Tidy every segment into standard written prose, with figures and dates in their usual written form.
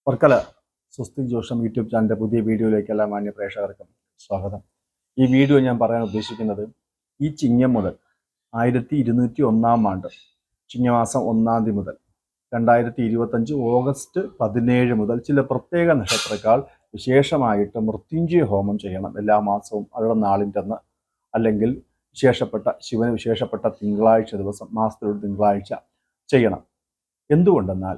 Varkala Swastik ജോഷം YouTube ചാനലിൻ്റെ പുതിയ വീഡിയോയിലേക്ക് എല്ലാ മാന്യ പ്രേക്ഷകർക്കും സ്വാഗതം. ഈ വീഡിയോ ഞാൻ പറയാൻ ഉദ്ദേശിക്കുന്നത് ഈ ചിങ്ങം മുതൽ 1201 ആണ്ട് ചിങ്ങമാസം 1-ാം തീയതി മുതൽ 2025 ഓഗസ്റ്റ് 17 മുതൽ ചില പ്രത്യേക നക്ഷത്രക്കാർ വിശേഷമായിട്ട് മൃത്യുഞ്ജയ ഹോമം ചെയ്യണം. എല്ലാ മാസവും അവരുടെ നാളിൻ്റെ അന്ന്, അല്ലെങ്കിൽ ശിവന് വിശേഷപ്പെട്ട തിങ്കളാഴ്ച ദിവസം, മാസത്തിലൊരു തിങ്കളാഴ്ച ചെയ്യണം. എന്തുകൊണ്ടെന്നാൽ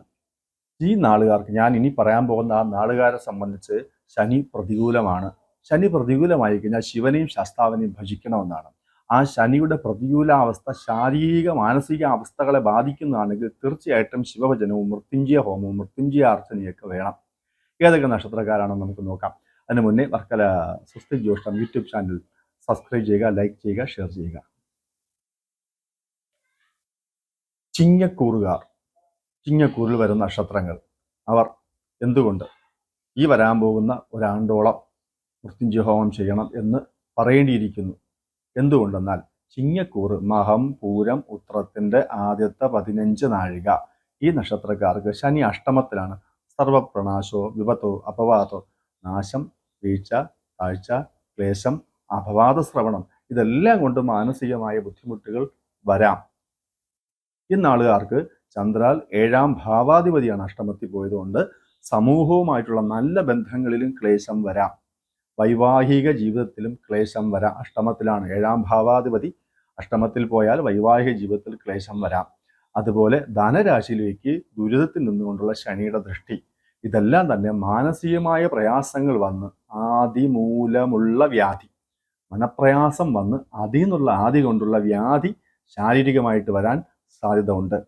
ഈ നാളുകാർക്ക്, ഞാൻ ഇനി പറയാൻ പോകുന്ന ആ നാളുകാരെ സംബന്ധിച്ച് ശനി പ്രതികൂലമാണ്. ശനി പ്രതികൂലമായി കഴിഞ്ഞാൽ ശിവനെയും ശാസ്താവിനെയും ഭജിക്കണമെന്നാണ്. ആ ശനിയുടെ പ്രതികൂലാവസ്ഥ ശാരീരിക മാനസിക അവസ്ഥകളെ ബാധിക്കുന്നതാണെങ്കിൽ തീർച്ചയായിട്ടും ശിവഭജനവും മൃത്യുഞ്ജയ ഹോമവും മൃത്യുഞ്ജയ അർച്ചനയൊക്കെ വേണം. ഏതൊക്കെ നക്ഷത്രക്കാരാണെന്ന് നമുക്ക് നോക്കാം. അതിന് മുന്നേ Varkala Swastik Jyotisham YouTube channel subscribe ചെയ്യുക, ലൈക്ക് ചെയ്യുക, ഷെയർ ചെയ്യുക. ചിങ്ങക്കൂറിൽ വരുന്ന നക്ഷത്രങ്ങൾ, അവർ എന്തുകൊണ്ട് ഈ വരാൻ പോകുന്ന ഒരാണ്ടോളം മൃത്യുഞ്ജയ ഹോമം ചെയ്യണം എന്ന് പറയേണ്ടിയിരിക്കുന്നു. എന്തുകൊണ്ടെന്നാൽ ചിങ്ങക്കൂറ് മഹം, പൂരം, ഉത്രത്തിൻ്റെ ആദ്യത്തെ 15 നാഴിക ഈ നക്ഷത്രക്കാർക്ക് ശനി അഷ്ടമത്തിലാണ്. സർവപ്രണാശോ വിപത്തോ അപവാദോ, നാശം, വീഴ്ച, താഴ്ച, ക്ലേശം, അപവാദ ശ്രവണം, ഇതെല്ലാം കൊണ്ട് മാനസികമായ ബുദ്ധിമുട്ടുകൾ വരാം. ഇന്നാളുകാർക്ക് ചന്ദ്രാൽ 7-ാം ഭാവാധിപതിയാണ് അഷ്ടമത്തിൽ പോയതുകൊണ്ട് സമൂഹവുമായിട്ടുള്ള നല്ല ബന്ധങ്ങളിലും ക്ലേശം വരാം. വൈവാഹിക ജീവിതത്തിലും ക്ലേശം വരാം. അഷ്ടമത്തിലാണ് 7-ാം ഭാവാധിപതി. അഷ്ടമത്തിൽ പോയാൽ വൈവാഹിക ജീവിതത്തിൽ ക്ലേശം വരാം. അതുപോലെ ധനരാശിയിലേക്ക് ദുരിതത്തിൽ നിന്നുകൊണ്ടുള്ള ശനിയുടെ ദൃഷ്ടി, ഇതെല്ലാം തന്നെ മാനസികമായ പ്രയാസങ്ങൾ വന്ന് ആദിമൂലമുള്ള വ്യാധി, മനപ്രയാസം വന്ന് അതിൽ നിന്നുള്ള ആദി കൊണ്ടുള്ള വ്യാധി ശാരീരികമായിട്ട് വരാൻ സാധ്യത ഉണ്ട്.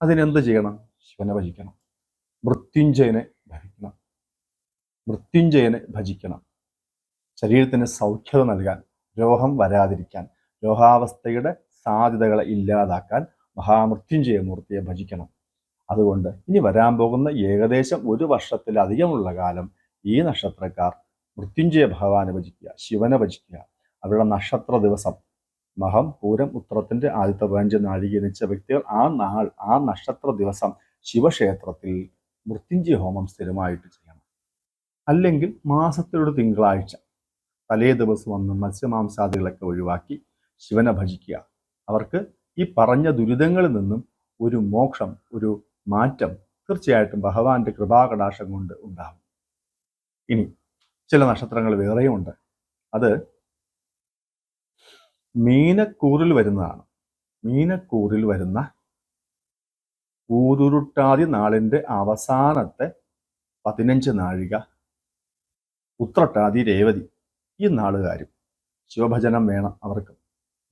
അതിനെന്ത് ചെയ്യണം? ശിവനെ ഭജിക്കണം, മൃത്യുഞ്ജയനെ ഭജിക്കണം. ശരീരത്തിന് സൗഖ്യത നൽകാൻ, രോഗം വരാതിരിക്കാൻ, രോഗാവസ്ഥയുടെ സാധ്യതകളെ ഇല്ലാതാക്കാൻ മഹാമൃത്യുഞ്ജയ മൂർത്തിയെ ഭജിക്കണം. അതുകൊണ്ട് ഇനി വരാൻ പോകുന്ന ഏകദേശം 1 വർഷത്തിലധികമുള്ള കാലം ഈ നക്ഷത്രക്കാർ മൃത്യുഞ്ജയ ഭഗവാനെ ഭജിക്കുക, ശിവനെ ഭജിക്കുക. അവരുടെ നക്ഷത്ര ദിവസം മഹം, പൂരം, ഉത്രത്തിന്റെ ആദ്യത്തെ 15 നാഴിക ജനിച്ച വ്യക്തികൾ ആ നക്ഷത്ര ദിവസം ശിവക്ഷേത്രത്തിൽ മൃത്യുഞ്ജയ ഹോമം സ്ഥിരമായിട്ട് ചെയ്യണം. അല്ലെങ്കിൽ മാസത്തിലൊരു തിങ്കളാഴ്ച തലേ ദിവസം വന്ന് മത്സ്യമാംസാദികളൊക്കെ ഒഴിവാക്കി ശിവനെ ഭജിക്കുക. അവർക്ക് ഈ പറഞ്ഞ ദുരിതങ്ങളിൽ നിന്നും ഒരു മോക്ഷം, ഒരു മാറ്റം തീർച്ചയായിട്ടും ഭഗവാന്റെ കൃപാകടാക്ഷം കൊണ്ട് ഉണ്ടാകും. ഇനി ചില നക്ഷത്രങ്ങൾ വേറെയുമുണ്ട്. അത് മീനക്കൂറിൽ വരുന്നതാണ്. മീനക്കൂറിൽ വരുന്ന ഊരുരുട്ടാതി നാളിൻ്റെ അവസാനത്തെ 15 നാഴിക ഉത്രട്ടാതി രേവതി ഈ നാളുകാരും ശിവഭജനം വേണം. അവർക്ക്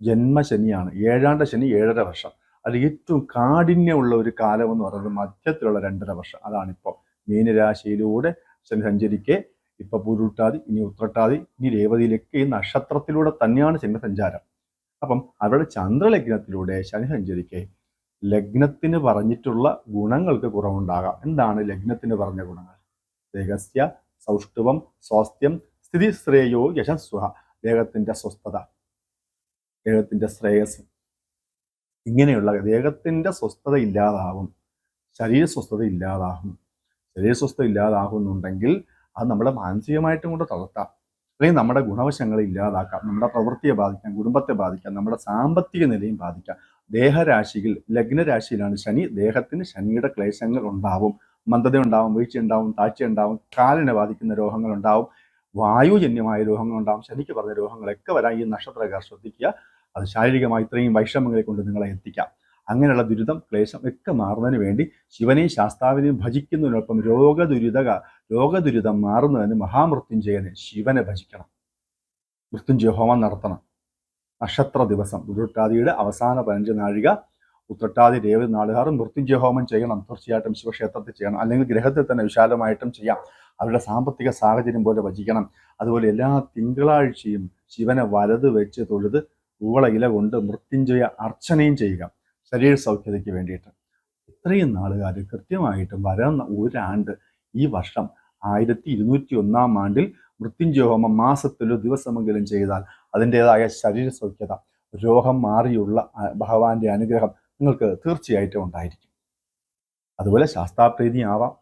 ജന്മശനിയാണ്, 7-ാം ശനി 7.5 വർഷം. അത് ഏറ്റവും കാഠിന്യമുള്ള ഒരു കാലം എന്ന് പറയുന്നത് മധ്യത്തിലുള്ള 2.5 വർഷം. അതാണിപ്പോൾ മീനരാശിയിലൂടെ ശനി സഞ്ചരിക്കെ ഇപ്പൊ പൂരുരുട്ടാതി, ഇനി ഉത്രട്ടാതി, ഇനി രേവതിയിലേക്ക് ഈ നക്ഷത്രത്തിലൂടെ തന്നെയാണ് ശനി സഞ്ചാരം. അപ്പം അവരുടെ ചന്ദ്രലഗ്നത്തിലൂടെ ശനി സഞ്ചരിക്കെ ലഗ്നത്തിന് പറഞ്ഞിട്ടുള്ള ഗുണങ്ങൾക്ക് കുറവുണ്ടാകാം. എന്താണ് ലഗ്നത്തിന് പറഞ്ഞ ഗുണങ്ങൾ? ദേഹസ്യ സൗഷ്ഠവം, സ്വാസ്ഥ്യം, സ്ഥിതി, ശ്രേയോ, യശസ്വ, ദേഹത്തിന്റെ സ്വസ്ഥത, ദേഹത്തിന്റെ ശ്രേയസ്. ഇങ്ങനെയുള്ള ദേഹത്തിന്റെ സ്വസ്ഥത ഇല്ലാതാവും, ശരീരസ്വസ്ഥത ഇല്ലാതാകും. ശരീരസ്വസ്ഥത ഇല്ലാതാകുന്നുണ്ടെങ്കിൽ അത് നമ്മളെ മാനസികമായിട്ടും കൊണ്ട് തളർത്താം, അല്ലെങ്കിൽ നമ്മുടെ ഗുണവശങ്ങളെ ഇല്ലാതാക്കാം, നമ്മുടെ പ്രവൃത്തിയെ ബാധിക്കാം, കുടുംബത്തെ ബാധിക്കാം, നമ്മുടെ സാമ്പത്തിക നിലയും ബാധിക്കാം. ദേഹരാശിയിൽ ലഗ്നരാശിയിലാണ് ശനി. ദേഹത്തിന് ശനിയുടെ ക്ലേശങ്ങൾ ഉണ്ടാവും, മന്ദത ഉണ്ടാവും, വീഴ്ച ഉണ്ടാവും, താഴ്ച ഉണ്ടാവും, കാലിനെ ബാധിക്കുന്ന രോഗങ്ങൾ ഉണ്ടാവും, വായുജന്യമായ രോഗങ്ങൾ ഉണ്ടാവും. ശനിക്ക് പറഞ്ഞ രോഗങ്ങളൊക്കെ വരാൻ ഈ നക്ഷത്രക്കാർ ശ്രദ്ധിക്കുക. അത് ശാരീരികമായി ഇത്രയും വൈഷമ്യങ്ങളെ കൊണ്ട് നിങ്ങളെ എത്തിക്കാം. അങ്ങനെയുള്ള ദുരിതം, ക്ലേശം ഒക്കെ മാറുന്നതിന് വേണ്ടി ശിവനെയും ശാസ്താവിനെയും ഭജിക്കുന്നതിനൊപ്പം രോഗദുരിതം മാറുന്നതിന് മഹാമൃത്യുഞ്ജയനെ, ശിവനെ ഭജിക്കണം. മൃത്യുഞ്ജയ ഹോമം നടത്തണം. നക്ഷത്ര ദിവസം ഉരുട്ടാതിയുടെ അവസാന 15 നാഴിക, ഉത്രട്ടാതി രേവതി നാളുകാർ മൃത്യുഞ്ജയ ഹോമം ചെയ്യണം. തീർച്ചയായിട്ടും ശിവക്ഷേത്രത്തിൽ ചെയ്യണം, അല്ലെങ്കിൽ ഗ്രഹത്തിൽ തന്നെ വിശാലമായിട്ടും ചെയ്യാം. അവരുടെ സാമ്പത്തിക സാഹചര്യം പോലെ ഭജിക്കണം. അതുപോലെ എല്ലാ തിങ്കളാഴ്ചയും ശിവനെ വലത് വെച്ച് തൊഴുത് കൂവള ഇല കൊണ്ട് മൃത്യുഞ്ജയ അർച്ചനയും ചെയ്യുക, ശരീര സൗഖ്യതയ്ക്ക് വേണ്ടിയിട്ട്. ഇത്രയും നാളുകാർ കൃത്യമായിട്ടും വരുന്ന ഒരാണ്ട്, ഈ വർഷം 1201 ആണ്ടിൽ മൃത്യുഞ്ജയ ഹോമം മാസത്തിലോ ദിവസമെങ്കിലും ചെയ്താൽ അതിൻ്റെതായ ശരീര സൗഖ്യത, രോഗം മാറിയുള്ള ഭഗവാന്റെ അനുഗ്രഹം നിങ്ങൾക്ക് തീർച്ചയായിട്ടും ഉണ്ടായിരിക്കും. അതുപോലെ ശാസ്താപ്രീതി ആവാം,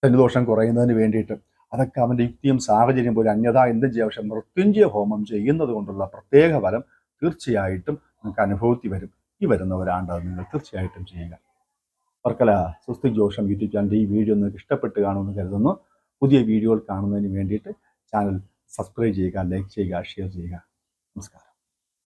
ശനിദോഷം കുറയുന്നതിന് വേണ്ടിയിട്ട് അതൊക്കെ അവൻ്റെ യുക്തിയും സാഹചര്യം പോലെ അന്യഥ എന്തും ചെയ്യാം. പക്ഷെ മൃത്യുഞ്ജയ ഹോമം ചെയ്യുന്നത് കൊണ്ടുള്ള പ്രത്യേക ഫലം തീർച്ചയായിട്ടും നിങ്ങൾക്ക് അനുഭവത്തിൽ വരും. ഈ വരുന്ന ഒരാണ്ട് അത് നിങ്ങൾ തീർച്ചയായിട്ടും ചെയ്യുക. വർക്കല സ്വസ്തിക് ജ്യോതിഷം യൂട്യൂബ് ചാനലിൻ്റെ ഈ വീഡിയോ നിങ്ങൾക്ക് ഇഷ്ടപ്പെട്ട് കാണുമെന്ന് കരുതുന്നു. പുതിയ വീഡിയോകൾ കാണുന്നതിന് വേണ്ടിയിട്ട് ചാനൽ സബ്സ്ക്രൈബ് ചെയ്യുക, ലൈക്ക് ചെയ്യുക, ഷെയർ ചെയ്യുക. നമസ്കാരം.